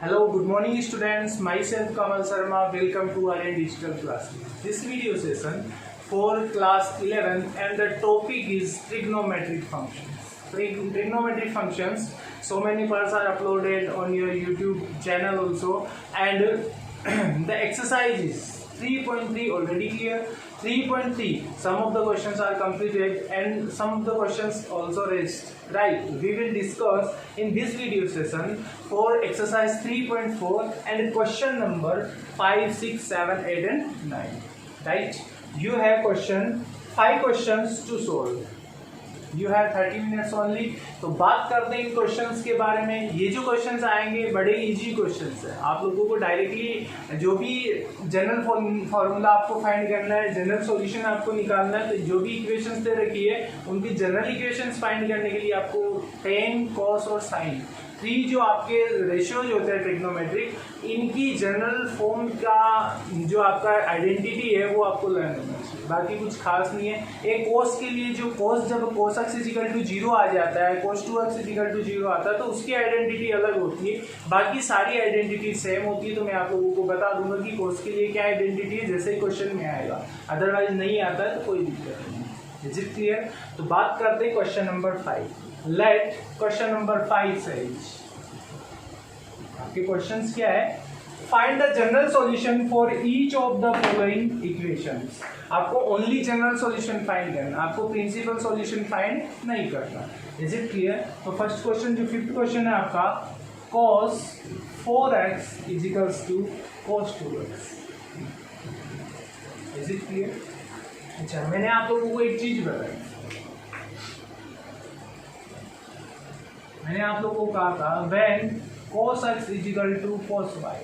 Hello, good morning students. Myself Kamal Sharma. Welcome to RN Digital Class. This video session for class 11 and the topic is trigonometric functions. Trigonometric functions. So many parts are uploaded on your YouTube channel also, and the exercise is 3.3 already clear. 3.3 some of the questions are completed and some of the questions also raised. Right, we will discuss in this video session for exercise 3.4 and question number 5, 6, 7, 8 and 9. Right, you have 5 questions to solve. You have 30 minutes only. तो बात करते हैं इन questions के बारे में. ये जो questions आएंगे बड़े इजी क्वेश्चंस हैं. आप लोगों को डायरेक्टली जो भी जनरल फॉर्मूला आपको फाइंड करना है, जनरल सॉल्यूशन आपको निकालना है, तो जो भी इक्वेशंस दे रखी है उनकी जनरल इक्वेशंस फाइंड करने के लिए आपको टेन, कॉस और साइन 3 जो आपके रेशियोज होते हैं ट्रिग्नोमेट्रिक, इनकी जनरल फॉर्म का जो आपका आइडेंटिटी है वो आपको लर्न होना चाहिए. बाकी कुछ खास नहीं है. एक कोस के लिए जो कोस जब कोस एक्स इजिकल टू 0 आ जाता है, कोस 2x इजिकल टू 0 आता है, तो उसकी आइडेंटिटी अलग होती है. बाकी सारी आइडेंटिटी सेम होती है. तो मैं आप लोगों को बता दूंगा कि कोस के लिए क्या आइडेंटिटी है, जैसे ही क्वेश्चन में आएगा. अदरवाइज नहीं आता है तो कोई दिक्कत नहीं. Is it clear? तो बात करते हैं question number 5. Let question number 5 says, आपके क्वेश्चंस क्या है? Find the general solution for each of the following equations. आपको ओनली जनरल सॉल्यूशन फाइंड करना, आपको प्रिंसिपल सॉल्यूशन फाइंड नहीं करना. Is it clear? तो फर्स्ट क्वेश्चन जो 5th क्वेश्चन है आपका, cos 4x equals to cos 2x. Is it clear? अच्छा, मैंने आप लोगों को एक चीज बताई. मैंने आप लोगों को कहा था when cos x equal to cos y,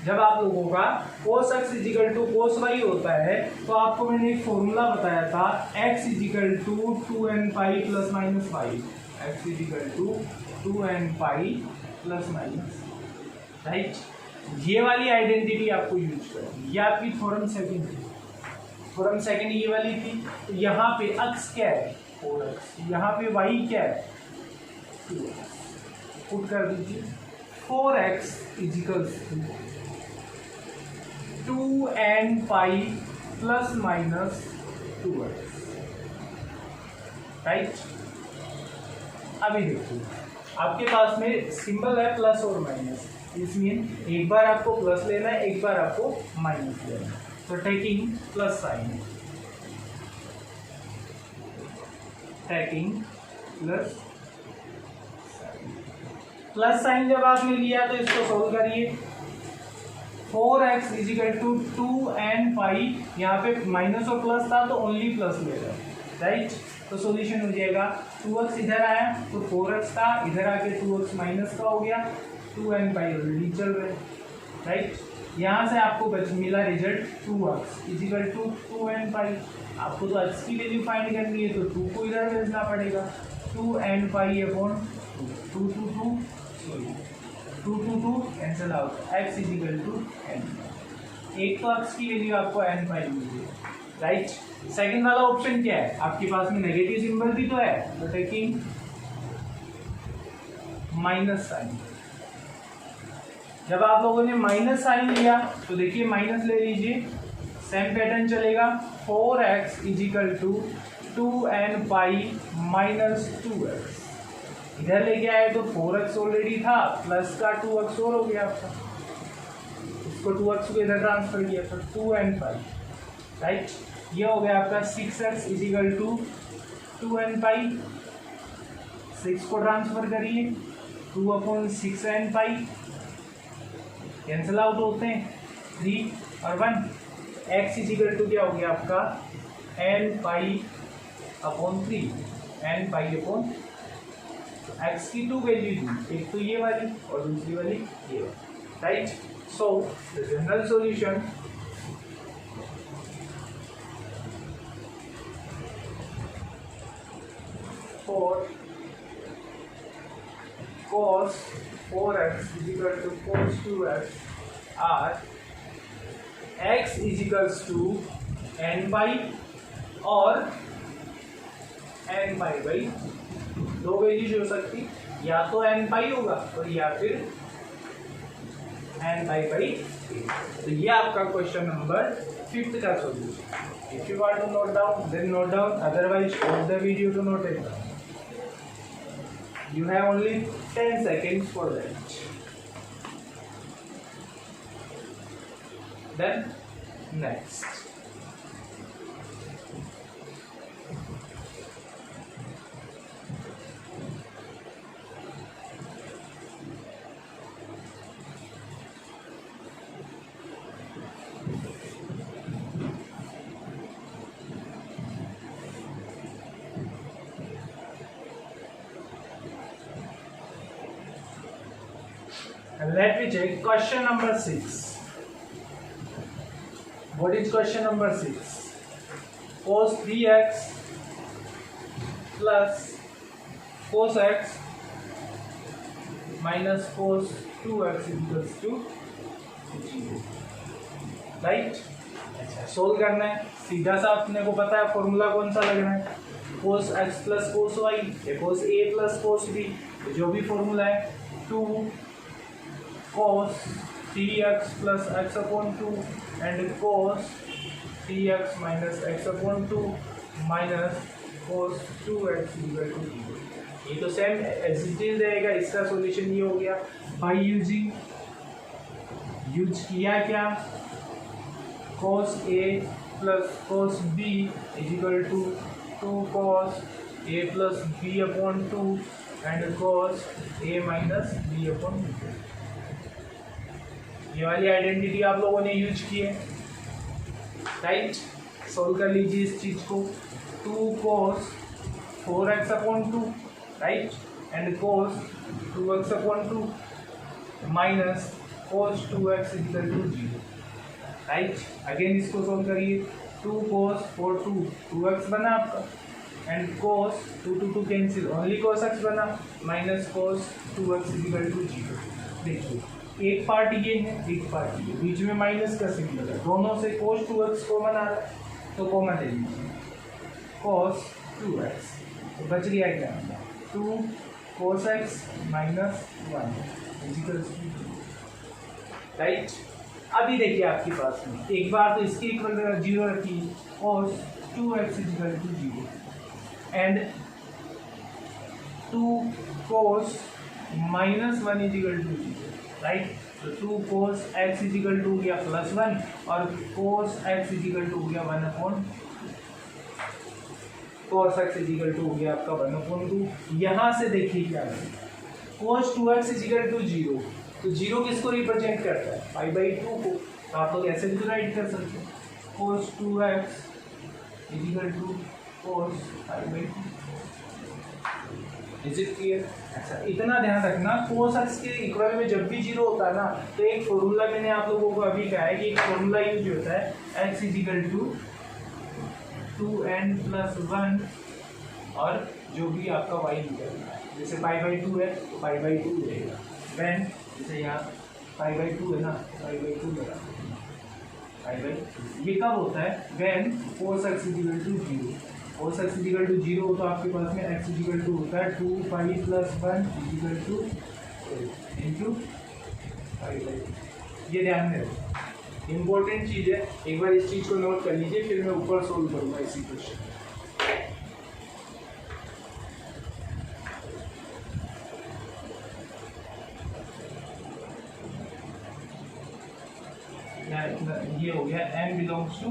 जब आप लोगों का cos x equal to cos y होता है तो आपको मैंने एक फॉर्मूला बताया था, x equal to 2n pi plus minus y. x equal to 2n pi plus minus. Right, ये वाली आइडेंटिटी आपको यूज करनी. ये आपकी थ्योरम सेकंड थी. थ्योरम सेकंड ये वाली थी. तो यहाँ पे x क्या है? 4x. यहाँ पे y क्या है? 2x. पुट कर दीजिए. 4x equals to 2n pi plus minus 2x. Right, अभी देखिए आपके पास में सिंबल है प्लस और माइनस. इसमें एक बार आपको प्लस लेना है, एक बार आपको माइनस लेना है. तो taking plus sign, taking plus sign जब आपने लिया तो इसको सोल्व करिए. 4x इजिकल टू 2n पाई, यहाँ पे माइनस और प्लस था तो ओनली प्लस ले रहा है. राइट, तो सॉल्यूशन हो जाएगा 2x इधर आया तो 4x था, इधर आके 2x माइनस का हो गया, 2n पाई ऑलरेडी चल रहे. राइट, यहाँ से आपको मिला result 2x equal to 2n पाई. आपको तो x की वैल्यू फाइंड करनी है तो 2 को इधर भेजना पड़ेगा. 2n pi upon 2 cancel out, x equal to n. एक तो x की वैल्यू आपको n पाई मिली. राइट, सेकंड वाला ऑप्शन क्या है? आपके पास में नेगेटिव सिंबल भी तो है, तो टेकिंग माइनस साइन. जब आप लोगों ने माइनस साइन लिया तो देखिए माइनस ले लीजिए, सेम पैटर्न चलेगा. 4x equal to 2n pi minus 2x. इधर लेके आए तो 4x ऑलरेडी था, प्लस का 2x और हो गया आपका. इसको 2x को इधर ट्रांसफर किया तो 2n पाई. राइट, ये हो गया आपका 6x इजिकल टू 2n पाई. 6 को ट्रांसफर करिए, 2 अपॉन 6n पाई. कैंसिल आउट होते हैं 3 और 1. x इजिकल टू क्या हो गया आपका n pi upon 3. n pi upon x की 2 वैल्यू थी, एक तो ये वाली और दूसरी वाली ये वाली. Right, so the general solution for cos 4x equal to cos 2x are x equals to n pi और n पाई बाई 2 वैल्यूज हो सकती, या तो n पाई होगा और या फिर एंड पाई बाई 8। तो ये आपका क्वेश्चन नंबर 5 का solution. If you want to note down then note down, otherwise pause the video to note it down. You have only 10 seconds for that. Then next. And let me check question number 6. What is question number 6? Cos 3x plus cos x minus cos 2x equals to 0. Right? अच्छा, solve करना है। सीधा सा अपने को पता है formula कौन सा लगना है, cos x plus cos y या cos a plus cos b, जो भी फॉर्मूला है 2 cos 3x plus x upon 2 and cos 3x minus x upon 2 minus cos 2x equal to 0। ये तो सेम एज इट इज रहेगा। इसका solution ये हो गया बाय यूज किया क्या, cos a plus cos b is equal to 2 cos a plus b upon 2 and cos a minus b upon 2। ये वाली आइडेंटिटी आप लोगों ने यूज की है, राइट? सोल्व कर लीजिए इस चीज को। 2 cos 4x upon 2, right, and cos 2x upon 2 minus cos 2x equal to 0, right. Again इसको सोल्व करिए। 2 cos 4 2x बना आपका, and cos 2 cancel, only cos x बना, minus cos 2x equal to 0। देखिए एक पार्ट ये है, एक पार्ट ये, बीच में माइनस का सिंबल है, दोनों से cos 2x कॉमन आ रहा है, तो कॉमन ले लीजिए cos 2x, तो बच गया क्या, 2 cos x minus 1 equals to, right. अभी देखिए आपके पास में एक बार तो इसके इक्वल 0 रखिए, cos 2x equal to 0 and 2 cos minus 1 equal to 0, right. तो 2 cos x इक्वल टू हो गया +1 और cos x इक्वल टू हो गया 1 upon, cos x equal to हो गया आपका 1 अपॉन 2। यहाँ से देखिए क्या है, cos 2x इक्वल टू 0, तो 0 किसको रिप्रेजेंट करता है, पाई बाई 2 को, तो आप लोग ऐसे भी राइट कर सकते हैं, cos 2x equal to cos pi by 2। Is it clear? अच्छा, इतना ध्यान रखना, cos x के इक्वल में जब भी 0 होता है ना, तो एक फॉर्मूला मैंने आप लोगों को अभी कहा है कि एक फॉर्मूला यूज होता है, x equal to 2n plus 1 और जो भी आपका y निकलना है, जैसे पाई बाई 2 है तो पाई बाई 2 रहेगा, वैन जैसे यहाँ पाई बाई 2 है ना, पाई बाई 2 लगा, पाई बाई। ये कब होता है, when cos x equal to 0, cos x equal to 0 हो तो आपके पास में x इक्वल टू होता है 2 पाई plus 1 equal two into pi by. ये ध्यान में रखो, इम्पोर्टेंट चीज़ है, एक बार इस चीज़ को नोट कर लीजिए, फिर मैं ऊपर सोल्व करूँगा इसी क्वेश्चन। ये हो गया n belongs to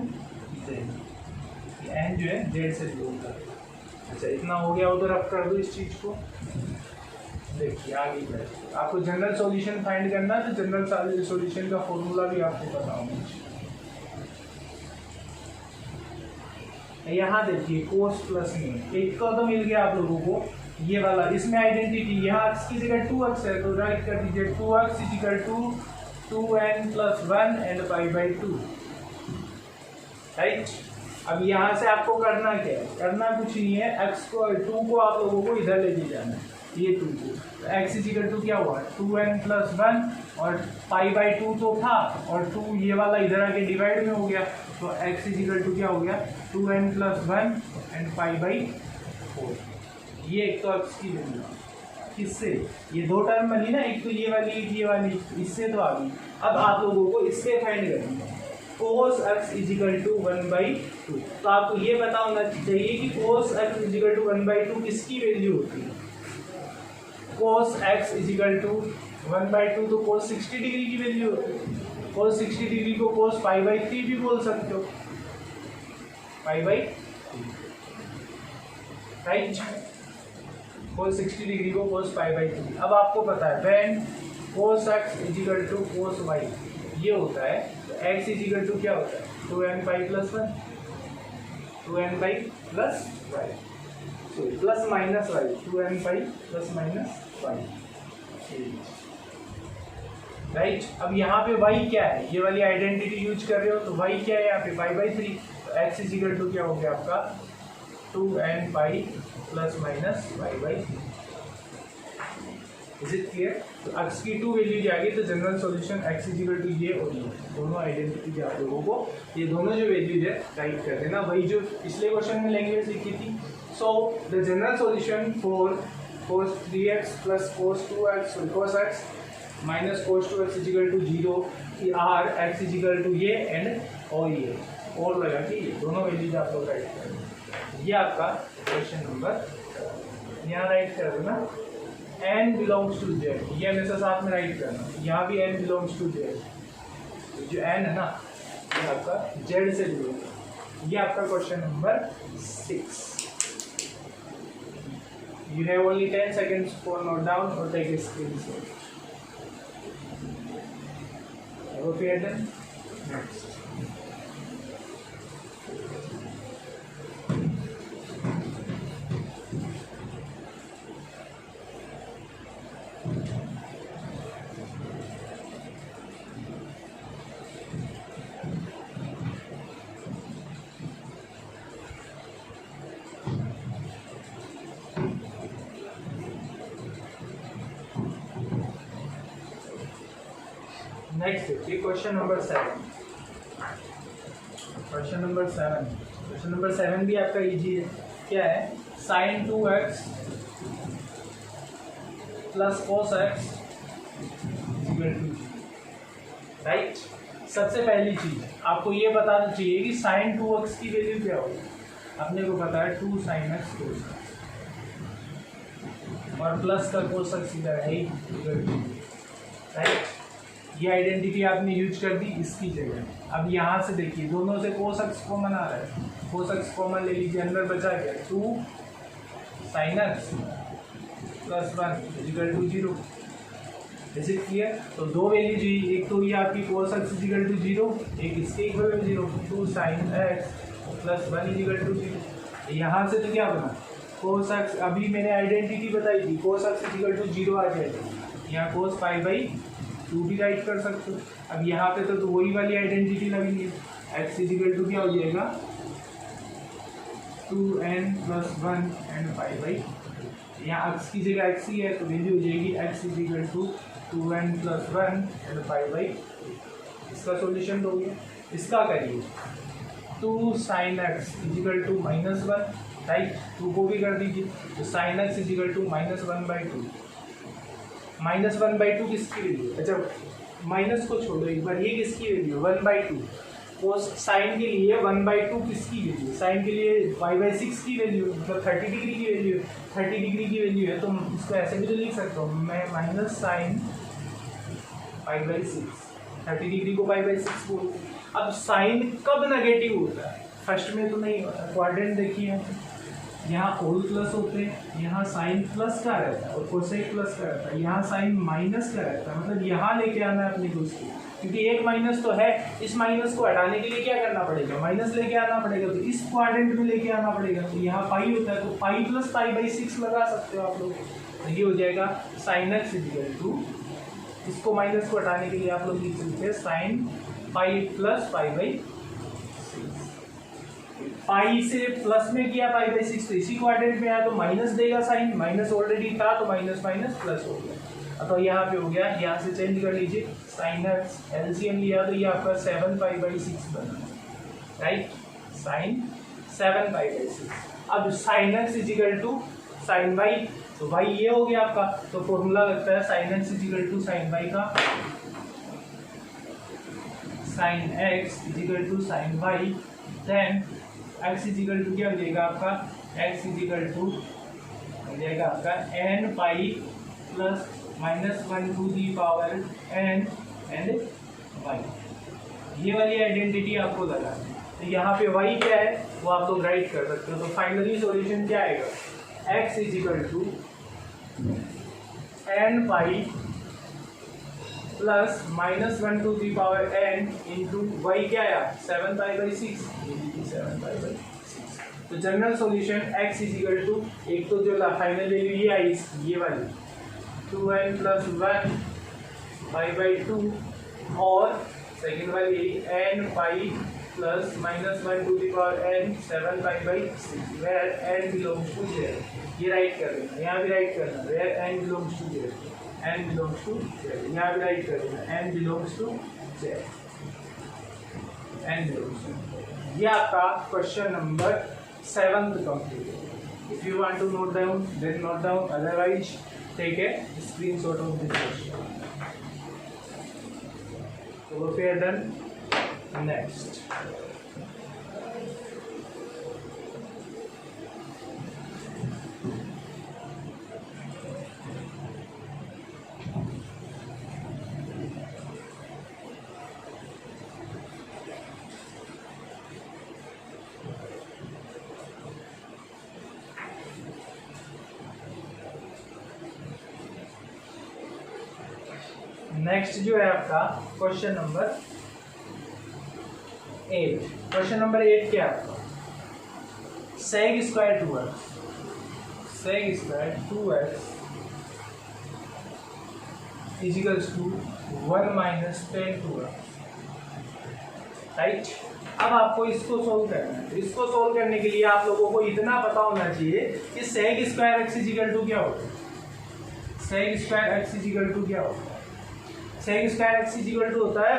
z, n जो है z से बिलोंग करता है। अच्छा, इतना हो गया, उधर आप कर दो इस चीज को। देखिए आगे बढ़े, आपको जनरल सॉल्यूशन फाइंड करना है, तो जनरल सॉल्यूशन का फॉर्मूला भी आपको पता होना चाहिए। यहाँ देखिए cos प्लस में एक का तो मिल गया आप लोगों को, ये वाला, इसमें आइडेंटिटी, यहाँ x की जगह 2x है तो राइट कर दीजिए 2x equal to 2n plus 1 and pi by 2, right. अब यहाँ से आपको करना क्या है, करना कुछ नहीं है, x को 2 को आप लोगों को इधर लेके जाना है, ये 2 को, तो x इक्वल टू क्या हुआ 2n प्लस 1 और पाई बाई 2 तो था, और 2 ये वाला इधर आके डिवाइड में हो गया, तो x इक्वल टू क्या हो गया 2n plus 1 and pi by 4। ये एक तो x की वैल्यू, किससे? ये दो टर्म बनी ना, एक तो ये वाली एक ये वाली, इससे तो आ गई। अब आप लोगों को इससे फाइंड करनी है cos x इजिकल टू 1/2। तो आपको ये पता होना चाहिए कि cos x इजिकल टू 1/2 किसकी वैल्यू होती है। cos x इजिकल टू 1/2 तो cos 60 डिग्री की वैल्यू होती है। cos 60 डिग्री को cos π/3 भी बोल सकते हो, π/3, राइट। cos 60 डिग्री को cos π/3। अब आपको पता है when cos x equal to cos y ये होता है, तो x इजिकल टू क्या होता है 2n pi plus 1, 2n pi plus y, sorry plus minus y, 2n pi plus minus y, right. अब यहाँ पे y क्या है, ये वाली आइडेंटिटी यूज कर रहे हो, तो y क्या है यहाँ पे π/3, तो x इजिकल टू क्या हो गया आपका 2n pi plus minus y/3। Is it clear? तो x की टू वैल्यू आ गई, तो general solution x equal to ये और ये दोनों आइडेंटिटी आप लोगों को ये दोनों जो वैल्यूज है राइट कर देना, वही जो पिछले क्वेश्चन में लैंग्वेज लिखी थी। So the general solution for cos 3x plus cos 2x cos x minus cos 2x equal to 0 or x equal to ये एंड और ये और लगा कि ये दोनों वैल्यूज आप लोग राइट कर देना। ये आपका क्वेश्चन नंबर यहाँ राइट कर देना। n बिलोंग्स टू z, ये हमेशा साथ में राइट करना, यहाँ भी n बिलोंग्स टू z, जो n है ना ये आपका z से बिलोंग। ये आपका question number 6। You have only 10 seconds for note down or take a screenshot. Okay then, next. Next देखिए question number 7। Question number 7, question number 7 भी आपका इजी है। क्या है? sin 2x plus cos x equal to, right. सबसे पहली चीज आपको ये बताना चाहिए कि sin 2x की वैल्यू क्या होगी। अपने को पता है 2 sin x cos और प्लस का cos x इधर है इक्वल टू, राइट। ये आइडेंटिटी आपने यूज कर दी इसकी जगह। अब यहाँ से देखिए दोनों से cos x कॉमन आ रहा है, cos x कॉमन ले लीजिए, अंदर बचा गया 2 sin x plus 1 equal to 0। Is it clear? तो दो वैल्यू जी, एक तो ये आपकी cos x इजिकल टू 0, एक इसके equal 0, 2 sin x plus 1 equal to 0। यहाँ से तो क्या बना cos x, अभी मैंने आइडेंटिटी बताई थी cos x इजिकल टू 0 आ जाएगा, यहाँ cos π/2 भी राइट कर सकते हो। अब यहाँ पे तो वही वाली आइडेंटिटी लगेगी, x इजिकल टू क्या हो जाएगा 2n प्लस 1 एंड π/2। यहाँ x की जगह x ही है तो वैल्यू हो जाएगी x equal to 2n plus 1 and π/2। इसका सॉल्यूशन दोगे, इसका करिए 2 sin x equal to -1, right, 2 को भी कर दीजिए, तो sin x इजिकल टू -1/2। -1/2 किसकी वैल्यू? अच्छा माइनस को छोड़ो एक बार, ये किसकी वैल्यू 1/2। कोस साइन के लिए 1/2 किसकी वैल्यू? साइन के लिए π/6 की वैल्यू, मतलब 30 डिग्री की वैल्यू, 30 डिग्री की वैल्यू है, तो इसको ऐसे भी तो लिख सकता हूँ मैं माइनस साइन π/6, 30 डिग्री को π/6 बोलते हैं। अब साइन कब नेगेटिव होता है? फर्स्ट में तो नहीं होता। क्वाड्रेंट देखिए, यहाँ होल प्लस होते हैं, यहाँ साइन प्लस का रहता है और कोसेक प्लस का रहता है, यहाँ साइन माइनस का रहता है, मतलब यहाँ लेके आना है अपने को उसको, क्योंकि एक माइनस तो है, इस माइनस को हटाने के लिए क्या करना पड़ेगा? माइनस लेके आना पड़ेगा, तो इस क्वाड्रेंट में लेके आना पड़ेगा, तो यहाँ पाई होता है तो पाई प्लस π/6 लगा सकते हो आप लोग, तो ये हो जाएगा साइन x इक्वल टू, इसको माइनस को हटाने के लिए आप लोग लिख सकते हैं साइन पाई प्लस π/6। पाई से प्लस में किया π/6 तो इसी क्वाड्रेंट में आया तो माइनस देगा साइन, माइनस ऑलरेडी था तो माइनस माइनस प्लस हो गया, तो यहाँ पे हो गया, यहाँ से चेंज कर लीजिए, साइन एक्स एलसीएम लिया तो ये आपका 7π/6 बना, राइट, साइन 7π/6। अब sine X equal to sine Y तो y ये हो गया आपका, तो फॉर्मूला लगता है sin x equal to sine y का, sin x equal to sine y, then x equal to क्या हो जाएगा आपका, x इजिकल टू हो जाएगा आपका n pi plus -1 to the power n and y। ये वाली आइडेंटिटी आपको लगानी है। तो यहाँ पे y क्या है वो आप लोग राइट कर सकते हो। तो फाइनली सॉल्यूशन क्या आएगा, x equal to n pi plus -1 to the power n into y क्या आया 7 पाई बाई 6, 7 पाई बाई 6। तो general solution x equal to, एक तो जो फाइनल वैल्यू ये आई ये वाली 2n प्लस 1 पाई बाई 2 और सेकेंड वाली n pi plus -1 to the power n 7 pi by 6 where n belongs to z। ये राइट कर देना, यहाँ भी राइट करना where n belongs to z, n belongs to z, यहाँ भी राइट कर देना n belongs to z, n belongs to. ये आपका question number 7 complete. If you want to note down then note down, otherwise take a screenshot of this question. So we are done. Next, next जो है आपका question number 8। Question number 8 क्या है आपका, sec square 2x, sec square 2x equals to 1 minus 10 2x, right. अब आपको इसको solve करना है। इसको सोल्व करने के लिए आप लोगों को इतना पता होना चाहिए कि sec square x equal to क्या होता है, sec square x equal to क्या होता है। sec square x equal to होता है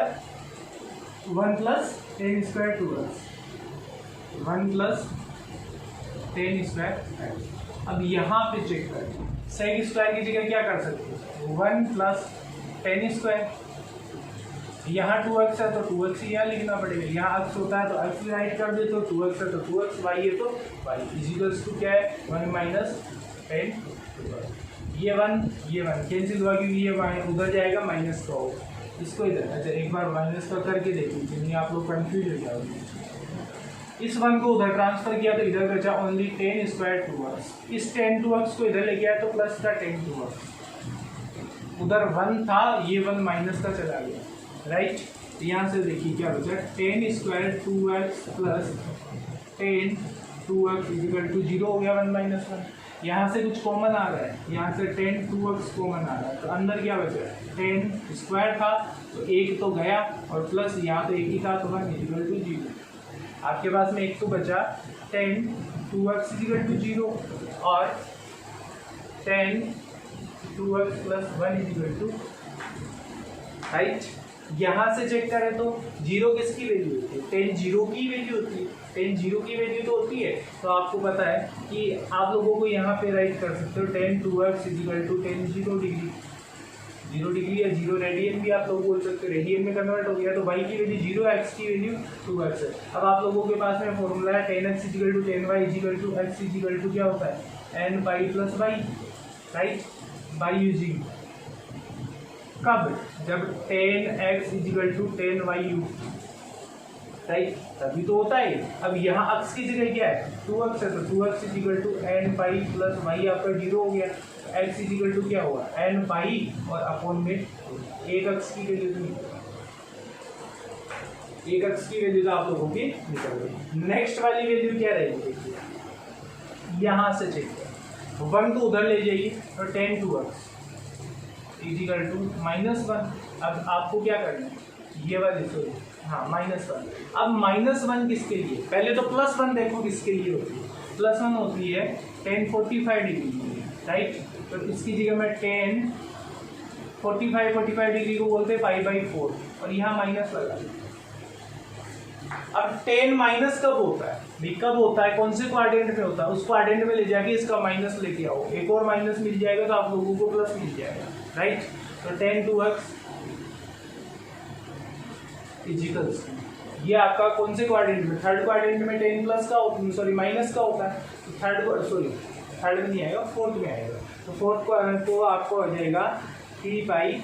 1 plus 10 square 2x, 1 plus 10 square x। अब यहाँ पे चेक करें, sec स्क्वायर की जगह क्या कर सकते हैं, 1 प्लस 10 स्क्वायर, यहाँ 2x है तो 2x ही यहाँ लिखना पड़ेगा, यहाँ x होता है तो x राइट कर दे, तो 2x है तो 2x, y है तो y इजिकल्स टू क्या है 1 माइनस 10 ये 1 कैंसिल हुआ क्योंकि ये उधर जाएगा माइनस का होगा, इसको इधर। अच्छा एक बार माइनस का करके देखिए, नहीं आप लोग कंफ्यूज हो जाओगे। इस 1 को उधर ट्रांसफर किया तो इधर बचा ओनली 10 स्क्वायर 2x, इस 10 2x को इधर लेके आया तो प्लस का 10 2x, उधर 1 था ये 1 माइनस का चला गया, राइट। यहाँ से देखिए क्या बचा 10 square 2x plus 10 2x equal to 0 हो गया 1 माइनस 1। यहाँ से कुछ कॉमन आ रहा है, यहाँ से 10 2x कॉमन आ रहा है, तो अंदर क्या बचा 10 स्क्वायर था तो एक तो गया और प्लस यहाँ तो एक ही था तो 1 इजिकल टू 0। आपके पास में एक तो बचा 10 2x इजिकल टू 0 और 10 2x plus 1 equal to, right. यहाँ से चेक करें तो 0 किसकी वैल्यू होती है, 10 0 की वैल्यू होती है, 10 0 की वैल्यू तो होती है। तो आपको पता है कि आप लोगों को यहाँ पे राइट कर सकते हो 10 2x equal to 10 0 degree, 0 degree या 0 रेडियन भी आप लोग बोल सकते हो, रेडियन में कन्वर्ट हो गया तो y की वैल्यू 0 x की वैल्यू 2x है। अब आप लोगों के पास में फॉर्मूला है 10x equal to 10y equal to x equal to क्या होता है n pi plus y, right, by using कब, जब 10x equal to 10y, right, तभी तो होता है। अब यहाँ x की जगह क्या है 2x है तो 2x equal to n pi plus y आपका 0 हो गया, x इजिकल टू क्या हुआ n पाई और अपॉन में एक x की वैल्यू, एक x की वैल्यू तो आप लोगों की निकल गई। नेक्स्ट वाली वैल्यू क्या रहेगी देखिए, यहाँ से चेक करें 1 को उधर ले जाइए तो 10 2x इजिकल टू -1। अब आपको क्या करना है ये वाली सॉरी हाँ -1। अब -1 किसके लिए, पहले तो +1 देखो किसके लिए होती है, +1 होती है 10 45 डिग्री के लिए, राइट। तो इसकी जगह में 10 45 डिग्री को बोलते हैं पाई बाई 4 और यहाँ माइनस लगा, अब टेन माइनस कब होता है भाई, कब होता है, कौन से क्वाड्रेंट में होता है, उस क्वाड्रेंट में ले जाके इसका माइनस लेके आओ, एक और माइनस मिल जाएगा तो आप लोगों को प्लस मिल जाएगा, राइट। तो 10 2x इजिकल्स, ये आपका कौन से क्वाड्रेंट में, थर्ड क्वाड्रेंट में 10 प्लस का, सॉरी माइनस का होता है, तो थर्ड में नहीं आएगा, फोर्थ में आएगा। तो फोर्थ को आपको आ जाएगा 3 pi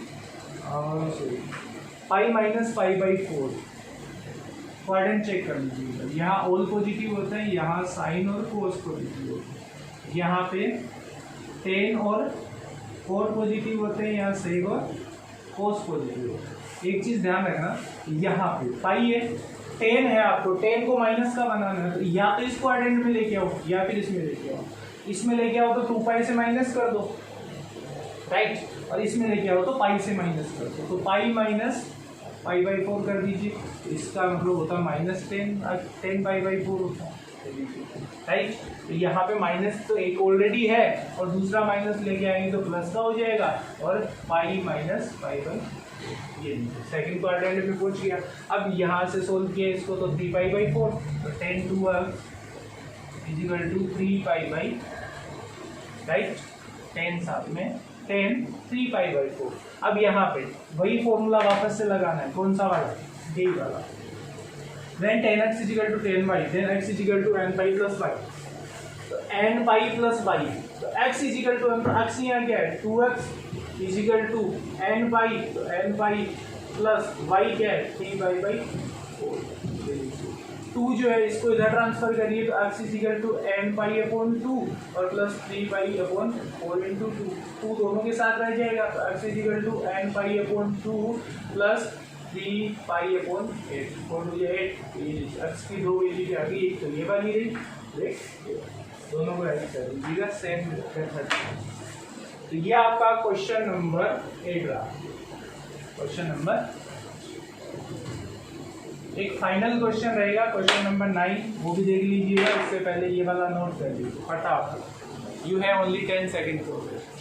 pi minus pi by 4। Quadrant check कर लीजिएगा, यहाँ ऑल पॉजिटिव होता है, यहाँ साइन और कोस पॉजिटिव होता है, यहाँ पे 10 और 4 पॉजिटिव होते हैं, यहाँ सेक और कोस पॉजिटिव होता है। एक चीज ध्यान रखना, यहाँ पे पाई है, 10 है, आपको 10 को माइनस का बनाना है, तो या तो इस क्वाड्रेंट में लेके आओ या फिर इसमें लेके आओ। इसमें लेके आओ तो 2 पाई से माइनस कर दो, राइट, और इसमें लेके आओ तो पाई से माइनस कर दो, तो पाई माइनस पाई बाई 4 कर दीजिए, इसका मतलब होता है -10 पाई बाई 4 होता है, राइट। तो यहाँ पे माइनस तो एक ऑलरेडी है और दूसरा माइनस लेके आएंगे तो प्लस का हो जाएगा, और पाई माइनस पाई बाई, ये सेकंड क्वाड्रेंट में पहुंच गया। अब यहाँ से सोल्व किया इसको तो 3 पाई बाई 4, तो 10 2 equal to 3 pi by, right, 10 साथ में 10 3 पाई बाई 4। अब यहाँ पे वही फॉर्मूला वापस से लगाना है, कौन सा वाला, यही वाला। Then 10x is equal to 10y, then x is equal to n pi plus y, तो n pi plus y, तो x is equal to x यहाँ क्या है, 2x is equal to n pi, तो n pi plus y क्या है, 3 pi by 4। 2 जो है इसको इधर ट्रांसफर करिए तो x is equal to n pi upon 2 और प्लस 3 pi upon 4 into 2, 2 दोनों के साथ रह जाएगा, तो x is equal to n pi upon 2 plus 3 pi upon 8, 4 to 8, x की 2 वैल्यू आ गई, एक तो ये वाली रही, देख दोनों को ऐड कर दीजिएगा सेम मेथड। तो ये आपका क्वेश्चन नंबर 8 रहा। क्वेश्चन नंबर, एक फाइनल क्वेश्चन रहेगा क्वेश्चन नंबर 9, वो भी देख लीजिएगा, इससे पहले ये वाला नोट कर लीजिए फटाफट, you have only 10 second for this.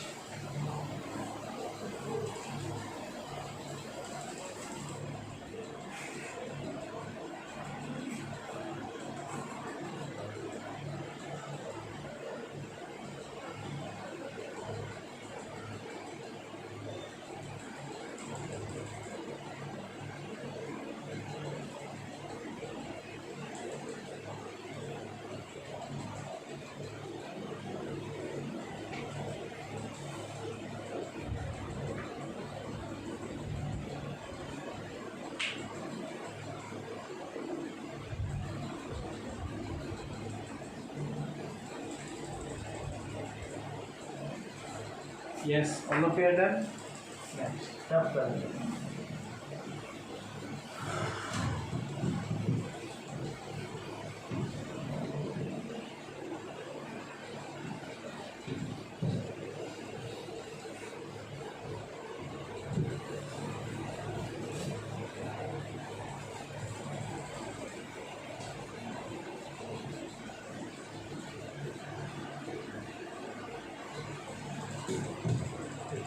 Yes, all of you are done? Next, stop done.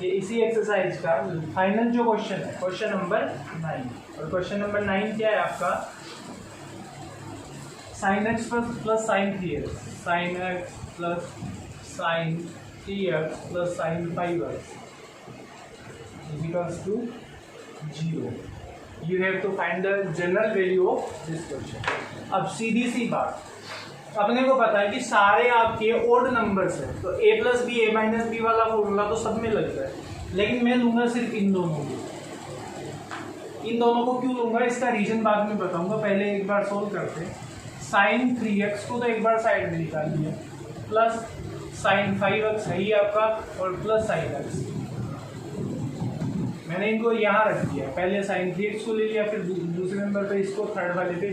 इसी एक्सरसाइज का फाइनल जो क्वेश्चन है, क्वेश्चन नंबर 9, और क्वेश्चन नंबर 9 क्या है आपका, sin x plus sin 3x, sin x plus sin 3x plus sin 5x equals to 0। You have to find the general value of this question. अब सीधी सी बात, अपने को पता है कि सारे आपके ओड नंबर्स हैं, तो a plus b a minus b वाला फॉर्मूला तो सब में लगता है, लेकिन मैं लूंगा सिर्फ इन दोनों को। इन दोनों को क्यों लूंगा, इसका रीजन बाद में बताऊंगा, पहले एक बार सोल्व करते हैं। साइन 3x को तो एक बार साइड में निकाल लिया, प्लस साइन 5x है ही आपका, और प्लस साइन x, मैंने इनको यहाँ रख दिया, पहले साइन 3x को ले लिया, फिर दूसरे नंबर पे इसको, थर्ड वाले पे,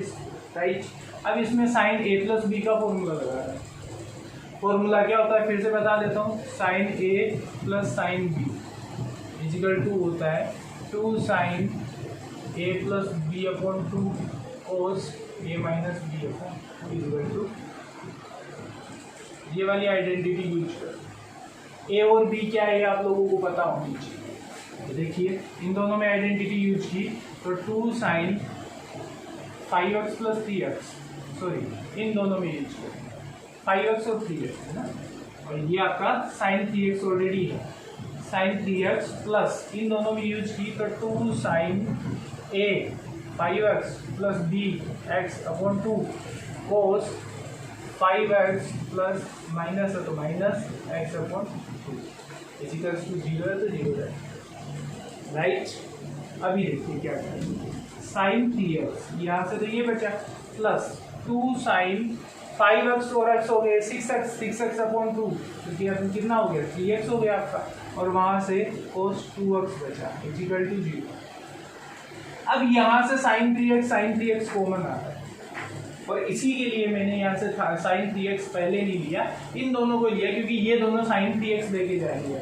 राइट। अब इसमें साइन a प्लस बी का फॉर्मूला लगा रहा है। फॉर्मूला क्या होता है फिर से बता देता हूँ, sine a plus sine b equal to होता है 2 sine a plus b upon 2 cos a minus b upon equal to, ये वाली आइडेंटिटी यूज कर। a और b क्या है आप लोगों को पता होनी चाहिए। तो देखिए इन दोनों में आइडेंटिटी यूज की, तो 2 sign 5x plus 3x, sorry इन दोनों में यूज करेंगे 5x और 3x है ना, और ये आपका साइन 3x ऑलरेडी है, साइन 3x प्लस इन दोनों में यूज की तो 2 sine a 5x plus b x upon 2 cos 5x plus minus है तो minus x upon 2 equals to 0 है तो 0 है, राइट। अभी देखिए क्या करेंगे, साइन 3x यहाँ से तो ये बचा प्लस 2 साइन 5x 4x हो गए 6x अपॉन 2 तो कितना हो गया 3x हो गया आपका, और वहाँ से cos 2x बचा इजिकल टू 0। अब यहाँ से साइन 3x कॉमन आता है, और इसी के लिए मैंने यहाँ से साइन 3x पहले नहीं लिया, इन दोनों को लिया क्योंकि ये दोनों साइन 3x लेके जाएंगे,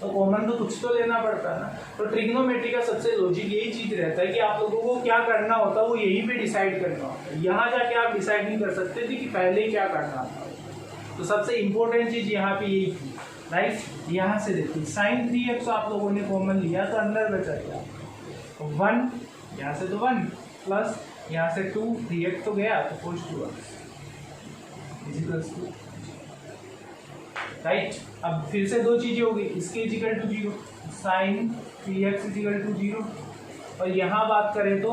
तो कॉमन तो कुछ तो लेना पड़ता है ना। तो ट्रिग्नोमेट्री का सबसे लॉजिक यही चीज रहता है कि आप लोगों को क्या करना होता है वो यहीं पे डिसाइड करना होता है, यहाँ जाके आप डिसाइड नहीं कर सकते थे कि पहले क्या करना था। तो सबसे इंपॉर्टेंट चीज यहाँ पे यही थी, राइट। यहाँ से देखिए साइन 3x आप लोगों ने कॉमन लिया तो अंदर बचा क्या 1, यहाँ से तो 1 प्लस यहाँ से 2, 3x तो गया तो cos 2x equals to, right. अब फिर से दो चीजें हो गई, इसके equal to 0 sine 3x equal to 0, और यहाँ बात करें तो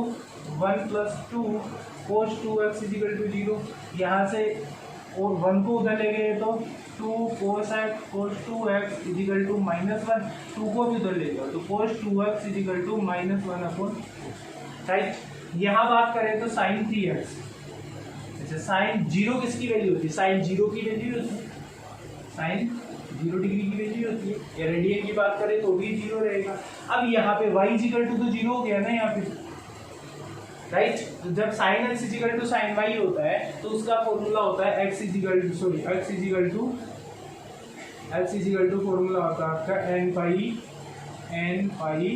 1 plus 2 cos 2x equal to 0, यहाँ से और 1 को उधर ले गए तो 2 cos 2x इजिकल टू -1, 2 को भी उधर ले गए तो cos 2x equal to -1 upon, right. यहाँ बात करें तो साइन 3x, अच्छा साइन 0 किसकी वैल्यू होती है, साइन 0 की वैल्यू होती है, साइन 0 डिग्री की वैल्यू होती है, या रेडियन की बात करें तो भी 0 रहेगा। अब यहाँ पे y इजिकल टू तो 0 हो गया ना यहाँ पे, राइट। तो जब sine x equal to sine y होता है तो उसका फॉर्मूला होता है x इजिकल टू फॉर्मूला होता है आपका n pi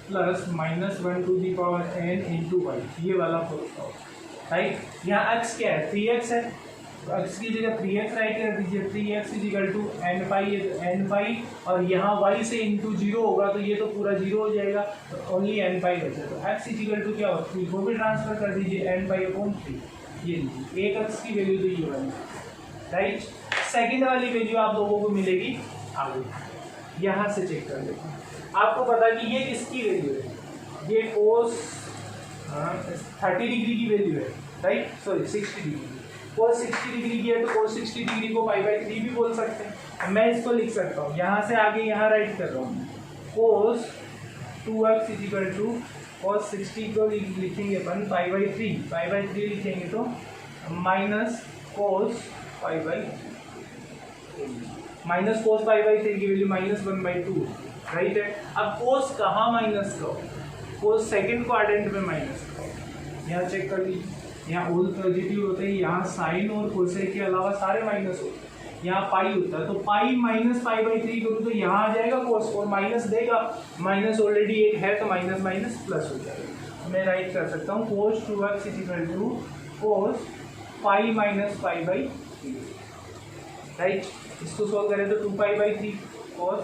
plus -1 to the power n into y, ये वाला फॉर्मूला होता है, राइट। यहाँ x क्या है 3x है, तो x की जगह 3x राइट कर दीजिए, 3x इजिकल टू n पाई है तो n पाई, और यहाँ y से इंटू 0 होगा तो ये तो पूरा 0 हो जाएगा, तो ओनली n पाई बचा, तो x इजिकल टू क्या होता है 3 को भी ट्रांसफर कर दीजिए n पाई अपॉन 3, ये लीजिए एक x की वैल्यू तो ये वाली, राइट। सेकेंड वाली वैल्यू आप लोगों को मिलेगी आगे, यहाँ से चेक कर लेते हैं। आपको पता है कि ये किसकी वैल्यू है, ये cos 30 डिग्री की वैल्यू है, right, sorry 60 degree, cos 60 degree की है तो cos 60 डिग्री को π/3 भी बोल सकते हैं। मैं इसको लिख सकता हूँ, यहाँ से आगे यहाँ राइट कर रहा हूँ, cos 2x equal to cos 60 को लिखेंगे अपन π/3 लिखेंगे तो माइनस cos π/3 की वैल्यू -1/2, राइट है। अब cos कहाँ माइनस का हो, cos सेकेंड क्वाड्रेंट में माइनस का हो, यहाँ चेक कर लीजिए, यहाँ ऑल पॉजिटिव होते हैं, यहाँ साइन और कोसेक के अलावा सारे माइनस होते हैं, यहाँ पाई होता है तो पाई माइनस π/3 करूँ तो यहाँ आ जाएगा cos, और माइनस देगा, माइनस ऑलरेडी एक है तो माइनस माइनस प्लस हो जाएगा, मैं राइट कर सकता हूँ cos 2x equal to cos π-π/3, right. इसको सॉल्व करें तो 2π/3 cos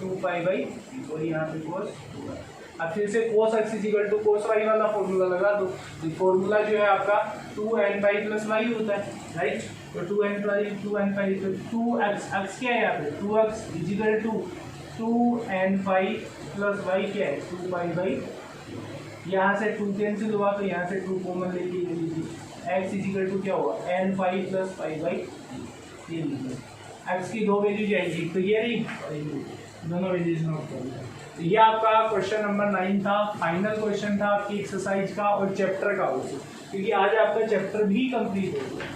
2π/3 और यहाँ पे cos 2y। अब फिर से cos x equal to cos y वाला फॉर्मूला लगा दो, फॉर्मूला जो है आपका 2n/y होता है, राइट। तो 2n/y तो 2x क्या है यहाँ पे 2x इजिकल टू 2n/y क्या है 2π/, यहाँ से 2 कैंसिल हुआ तो यहाँ से 2 कॉमन लेके लीजिए, x इजिकल टू क्या होगा n/, ये लीजिए, x की दो वैल्यू जाएगी, तो ये रही और ये दोनों वैल्यूज नोट कर लिया। तो ये आपका क्वेश्चन नंबर 9 था, फाइनल क्वेश्चन था आपकी एक्सरसाइज का और चैप्टर का aussi, क्योंकि आज आपका चैप्टर भी कंप्लीट हो गया।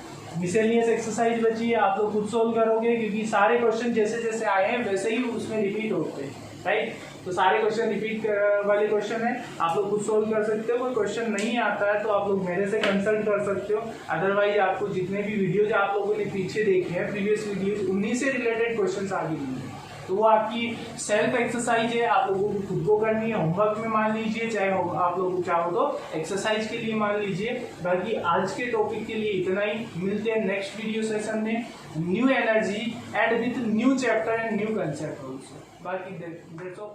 मिसेलियस एक्सरसाइज बची है, आप लोग खुद सोल्व करोगे क्योंकि सारे क्वेश्चन जैसे जैसे आए हैं वैसे ही उसमें रिपीट होते हैं, राइट। तो सारे क्वेश्चन रिपीट वाले क्वेश्चन है, आप लोग खुद सोल्व कर सकते हो। कोई क्वेश्चन नहीं आता है तो आप लोग मेरे से कंसल्ट कर सकते हो, अदरवाइज आपको जितने भी वीडियोज आप लोगों ने पीछे देखे हैं प्रीवियस वीडियोज, उन्हीं से रिलेटेड क्वेश्चन आगे लिए हैं, तो वो आपकी सेल्फ एक्सरसाइज है, आप लोगों को खुद को करनी है, होमवर्क में मान लीजिए, चाहे आप लोग चाहो तो एक्सरसाइज के लिए मान लीजिए। बाकी आज के टॉपिक के लिए इतना ही, मिलते हैं नेक्स्ट वीडियो सेशन में, new energy and with new chapter and new concept also. बाकी दैट्स ऑल।